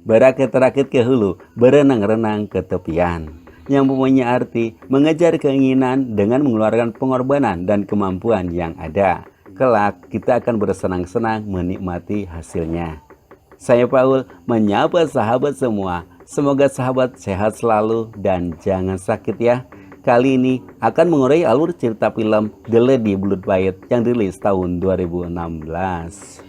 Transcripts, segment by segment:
Berakit-rakit ke hulu, berenang-renang ke tepian. Yang mempunyai arti mengejar keinginan dengan mengeluarkan pengorbanan dan kemampuan yang ada. Kelak kita akan bersenang-senang menikmati hasilnya. Saya Paul menyapa sahabat semua. Semoga sahabat sehat selalu dan jangan sakit ya. Kali ini akan mengurai alur cerita film The Lady Blood Fight yang rilis tahun 2016.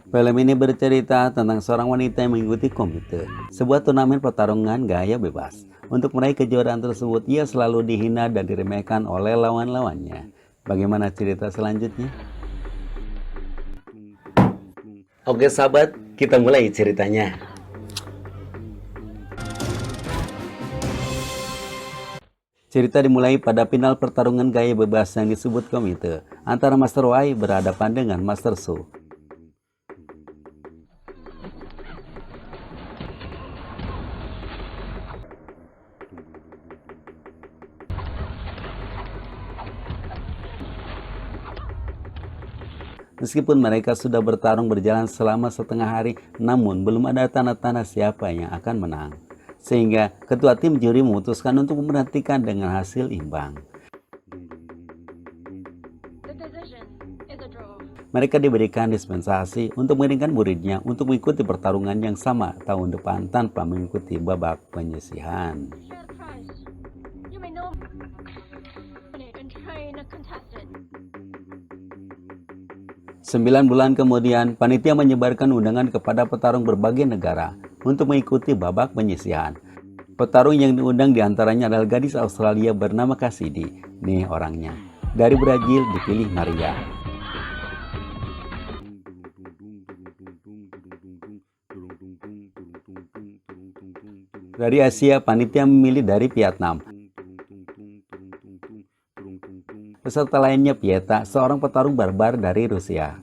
Film ini bercerita tentang seorang wanita yang mengikuti komite, sebuah turnamen pertarungan gaya bebas. Untuk meraih kejuaraan tersebut, ia selalu dihina dan diremehkan oleh lawan-lawannya. Bagaimana cerita selanjutnya? Oke sahabat, kita mulai ceritanya. Cerita dimulai pada final pertarungan gaya bebas yang disebut komite antara Master Y berhadapan dengan Master Su. Meskipun mereka sudah bertarung berjalan selama setengah hari, namun belum ada tanda-tanda siapa yang akan menang. Sehingga ketua tim juri memutuskan untuk memperhatikan dengan hasil imbang. Mereka diberikan dispensasi untuk mengirimkan muridnya untuk mengikuti pertarungan yang sama tahun depan tanpa mengikuti babak penyisihan. 9 bulan kemudian, panitia menyebarkan undangan kepada petarung berbagai negara untuk mengikuti babak penyisihan. Petarung yang diundang diantaranya adalah gadis Australia bernama Cassidy. Nih orangnya. Dari Brazil dipilih Maria. Dari Asia, panitia memilih dari Vietnam. Peserta lainnya Pieta, seorang petarung barbar dari Rusia.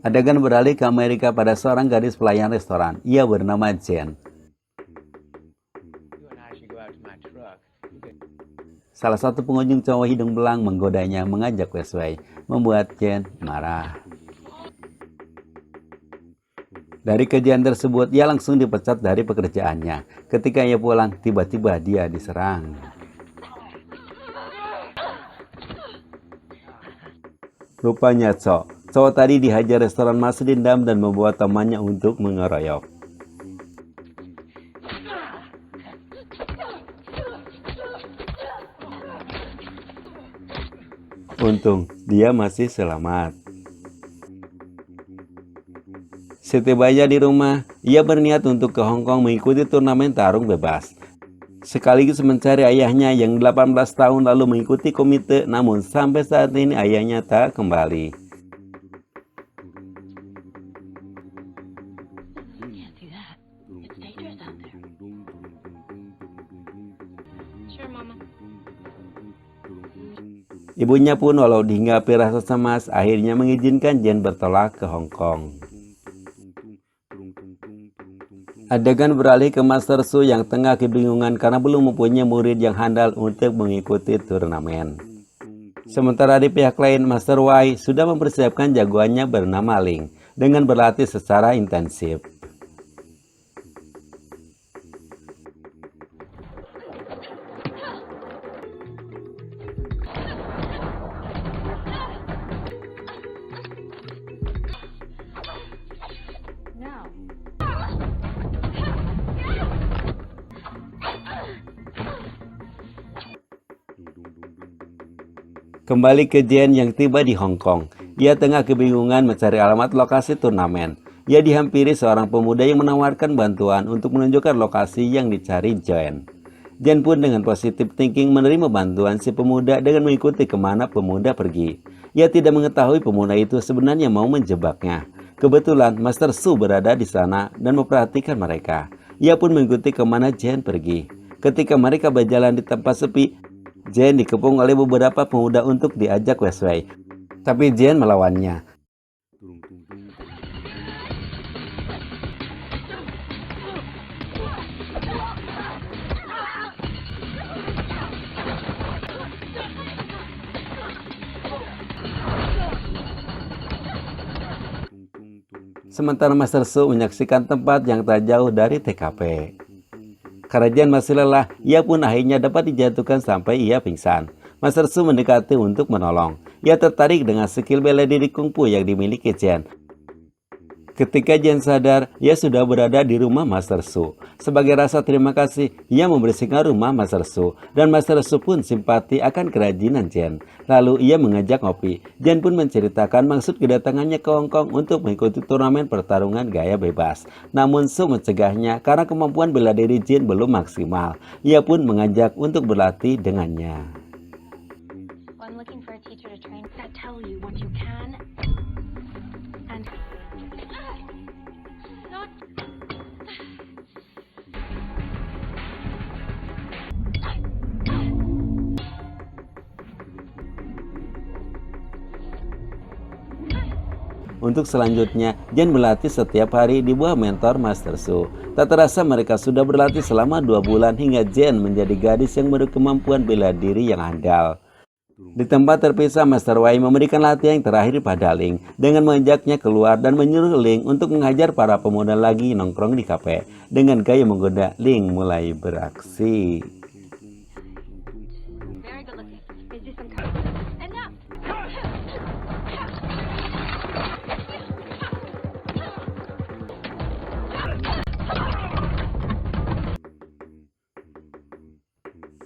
Adegan beralih ke Amerika pada seorang gadis pelayan restoran. Ia bernama Jen. Salah satu pengunjung cowok hidung belang menggodanya mengajak Westway, membuat Jen marah. Dari kejadian tersebut, ia langsung dipecat dari pekerjaannya. Ketika ia pulang, tiba-tiba dia diserang. Rupanya cowok tadi dihajar restoran Mas dendam dan membawa temannya untuk mengeroyok. Untung, dia masih selamat. Setibanya di rumah, ia berniat untuk ke Hong Kong mengikuti turnamen tarung bebas. Sekaligus mencari ayahnya yang 18 tahun lalu mengikuti komite, namun sampai saat ini ayahnya tak kembali. Ibunya pun walau dihinggapi rasa cemas, akhirnya mengizinkan Jen bertolak ke Hong Kong. Adegan beralih ke Master Su yang tengah kebingungan karena belum mempunyai murid yang handal untuk mengikuti turnamen. Sementara di pihak lain, Master Y sudah mempersiapkan jagoannya bernama Ling dengan berlatih secara intensif. Kembali ke Jen yang tiba di Hong Kong. Ia tengah kebingungan mencari alamat lokasi turnamen. Ia dihampiri seorang pemuda yang menawarkan bantuan untuk menunjukkan lokasi yang dicari Jen. Jen pun dengan positif thinking menerima bantuan si pemuda dengan mengikuti kemana pemuda pergi. Ia tidak mengetahui pemuda itu sebenarnya mau menjebaknya. Kebetulan Master Su berada di sana dan memperhatikan mereka. Ia pun mengikuti kemana Jen pergi. Ketika mereka berjalan di tempat sepi, Jen dikepung oleh beberapa pemuda untuk diajak Westway. Tapi Jen melawannya. Sementara Master Su menyaksikan tempat yang tak jauh dari TKP. Karena Jen masih lelah, ia pun akhirnya dapat dijatuhkan sampai ia pingsan. Master Su mendekati untuk menolong. Ia tertarik dengan skill bela diri kungfu yang dimiliki Jen. Ketika Jen sadar, ia sudah berada di rumah Master Su. Sebagai rasa terima kasih, ia membersihkan rumah Master Su. Dan Master Su pun simpati akan kerajinan Jen. Lalu ia mengajak ngopi. Jen pun menceritakan maksud kedatangannya ke Hong Kong untuk mengikuti turnamen pertarungan gaya bebas. Namun Su mencegahnya karena kemampuan bela diri Jen belum maksimal. Ia pun mengajak untuk berlatih dengannya. Untuk selanjutnya, Jen berlatih setiap hari di bawah mentor Master Su. Tak terasa mereka sudah berlatih selama 2 bulan hingga Jen menjadi gadis yang berkemampuan bela diri yang andal. Di tempat terpisah, Master Wai memberikan latihan yang terakhir pada Ling dengan mengajaknya keluar dan menyuruh Ling untuk menghajar para pemuda lagi nongkrong di kafe. Dengan gaya menggoda, Ling mulai beraksi.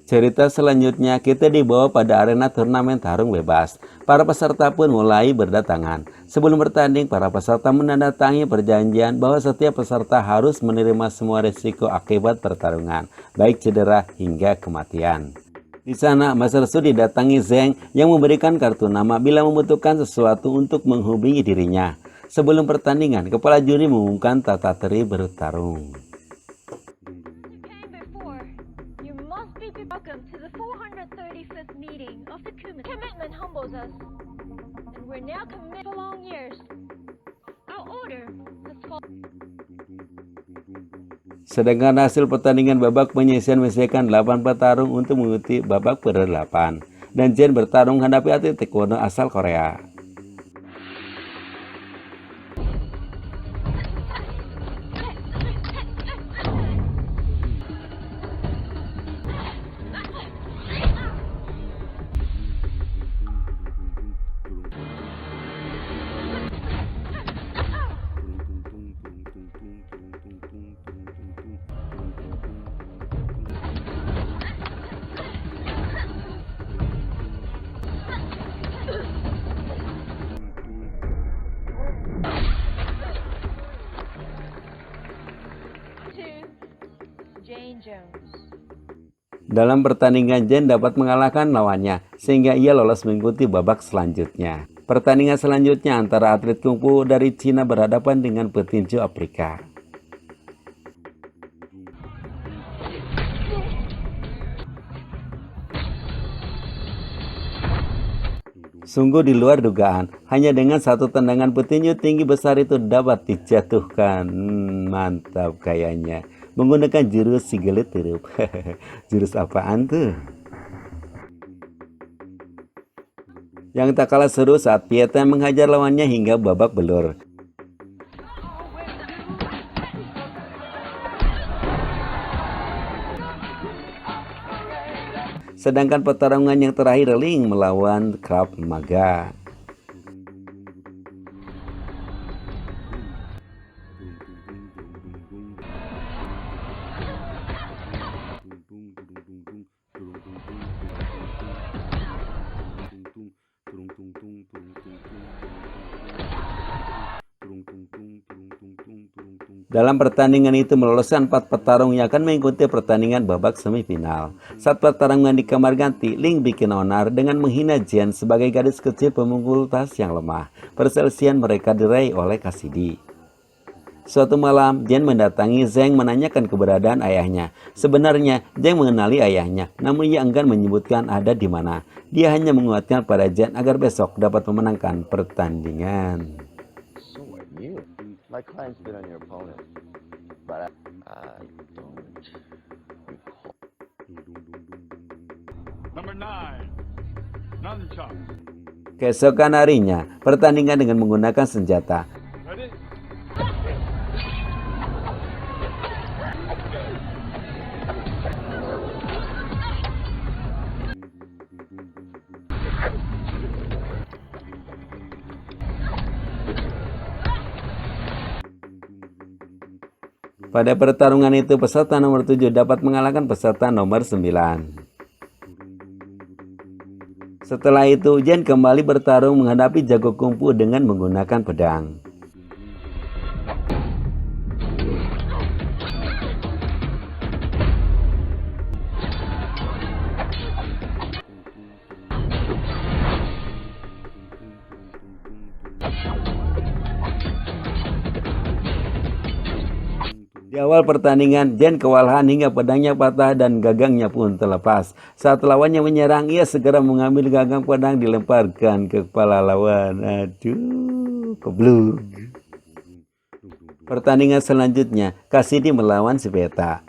Cerita selanjutnya kita dibawa pada arena turnamen tarung bebas. Para peserta pun mulai berdatangan. Sebelum bertanding, para peserta menandatangani perjanjian bahwa setiap peserta harus menerima semua risiko akibat pertarungan, baik cedera hingga kematian. Di sana, Master Su didatangi Zeng yang memberikan kartu nama bila membutuhkan sesuatu untuk menghubungi dirinya. Sebelum pertandingan, kepala juri mengumumkan tata teri bertarung. Welcome to the 435th meeting of the Commitment humbles us, and we're now committed for long years. Our order has fallen. Sedangkan hasil pertandingan babak penyisihan menyisihkan 8 petarung untuk mengikuti babak per-8. Dan Jen bertarung menghadapi atlet taekwondo asal Korea. Dalam pertandingan, Jen dapat mengalahkan lawannya, sehingga ia lolos mengikuti babak selanjutnya. Pertandingan selanjutnya antara atlet kungfu dari Cina berhadapan dengan petinju Afrika. Sungguh di luar dugaan, hanya dengan satu tendangan petinju tinggi besar itu dapat dijatuhkan. Mantap kayaknya. Menggunakan jurus si gelut tirup. Jurus apaan tuh? Yang tak kalah seru saat Pieta menghajar lawannya hingga babak belur. Sedangkan pertarungan yang terakhir Ling melawan Krav Maga. Dalam pertandingan itu meloloskan 4 petarung yang akan mengikuti pertandingan babak semifinal. Saat pertarungan di kamar ganti, Ling bikin onar dengan menghina Jen sebagai gadis kecil pemukul tas yang lemah. Perselisihan mereka diraih oleh Cassidy. Suatu malam, Jen mendatangi Zeng menanyakan keberadaan ayahnya. Sebenarnya, Zeng mengenali ayahnya, namun ia enggan menyebutkan ada di mana. Dia hanya menguatkan pada Jen agar besok dapat memenangkan pertandingan. My client's been on your opponent, but I don't recall. Number 9, Nunchuck. Keesokan harinya, pertandingan dengan menggunakan senjata. Ready? Pada pertarungan itu peserta nomor 7 dapat mengalahkan peserta nomor 9. Setelah itu Jen kembali bertarung menghadapi jago kungfu dengan menggunakan pedang. Di awal pertandingan, Jen kewalahan hingga pedangnya patah dan gagangnya pun terlepas. Saat lawannya menyerang, ia segera mengambil gagang pedang dilemparkan ke kepala lawan. Aduh, kebluk. Pertandingan selanjutnya, Cassidy melawan Sveta.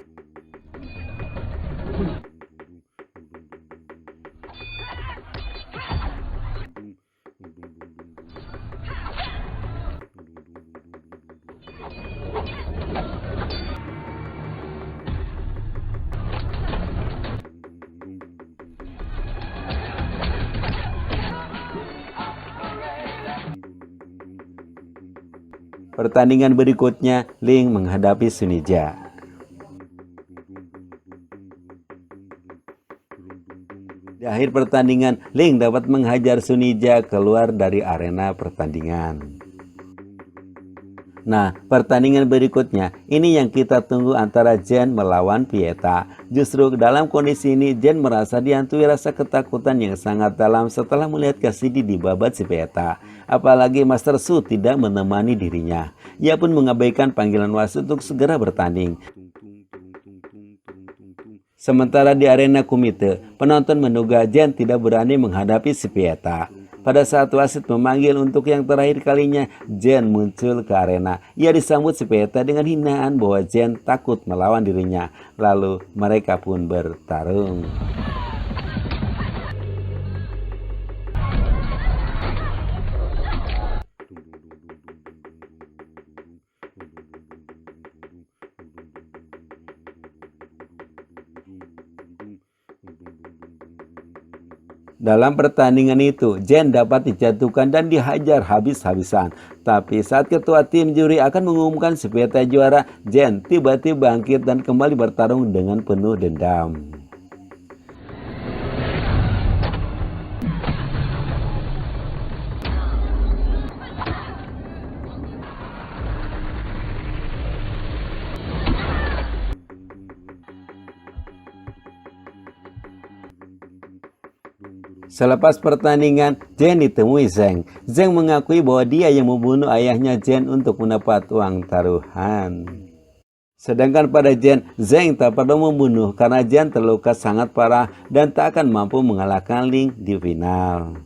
Pertandingan berikutnya, Ling menghadapi Sunija. Di akhir pertandingan, Ling dapat menghajar Sunija keluar dari arena pertandingan. Nah, pertandingan berikutnya, ini yang kita tunggu antara Jen melawan Pieta. Justru dalam kondisi ini, Jen merasa dihantui rasa ketakutan yang sangat dalam setelah melihat Cassidy dibabat si Pieta. Apalagi Master Su tidak menemani dirinya. Ia pun mengabaikan panggilan wasit untuk segera bertanding. Sementara di arena kumite, penonton menduga Jen tidak berani menghadapi si Pieta. Pada saat wasit memanggil untuk yang terakhir kalinya, Jen muncul ke arena. Ia disambut si Pieta dengan hinaan bahwa Jen takut melawan dirinya. Lalu mereka pun bertarung. Dalam pertandingan itu, Jen dapat dijatuhkan dan dihajar habis-habisan. Tapi saat ketua tim juri akan mengumumkan si Pieta juara, Jen tiba-tiba bangkit dan kembali bertarung dengan penuh dendam. Selepas pertandingan, Jen ditemui Zheng. Zheng mengakui bahwa dia yang membunuh ayahnya Jen untuk mendapat uang taruhan. Sedangkan pada Jen, Zheng tak perlu membunuh karena Jen terluka sangat parah dan tak akan mampu mengalahkan Ling di final.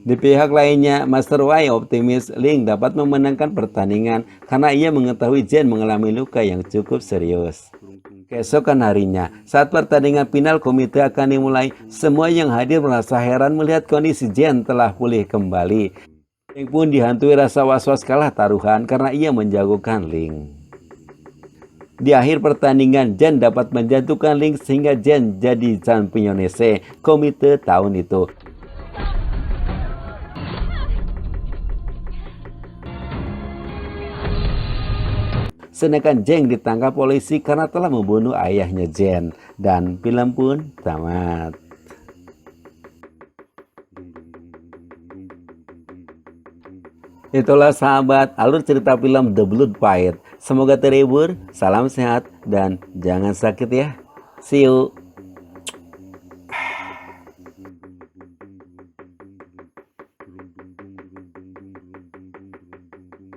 Di pihak lainnya, Master Y optimis Ling dapat memenangkan pertandingan karena ia mengetahui Jen mengalami luka yang cukup serius. Keesokan harinya, saat pertandingan final komite akan dimulai, semua yang hadir merasa heran melihat kondisi Jen telah pulih kembali. Ling pun dihantui rasa was-was kalah taruhan karena ia menjagokan Ling. Di akhir pertandingan, Jen dapat menjatuhkan Ling sehingga Jen jadi championese komite tahun itu. Sedangkan Zheng ditangkap polisi karena telah membunuh ayahnya Jen. Dan film pun tamat. Itulah sahabat alur cerita film The Blood Fight. Semoga terhibur, salam sehat, dan jangan sakit ya. See you.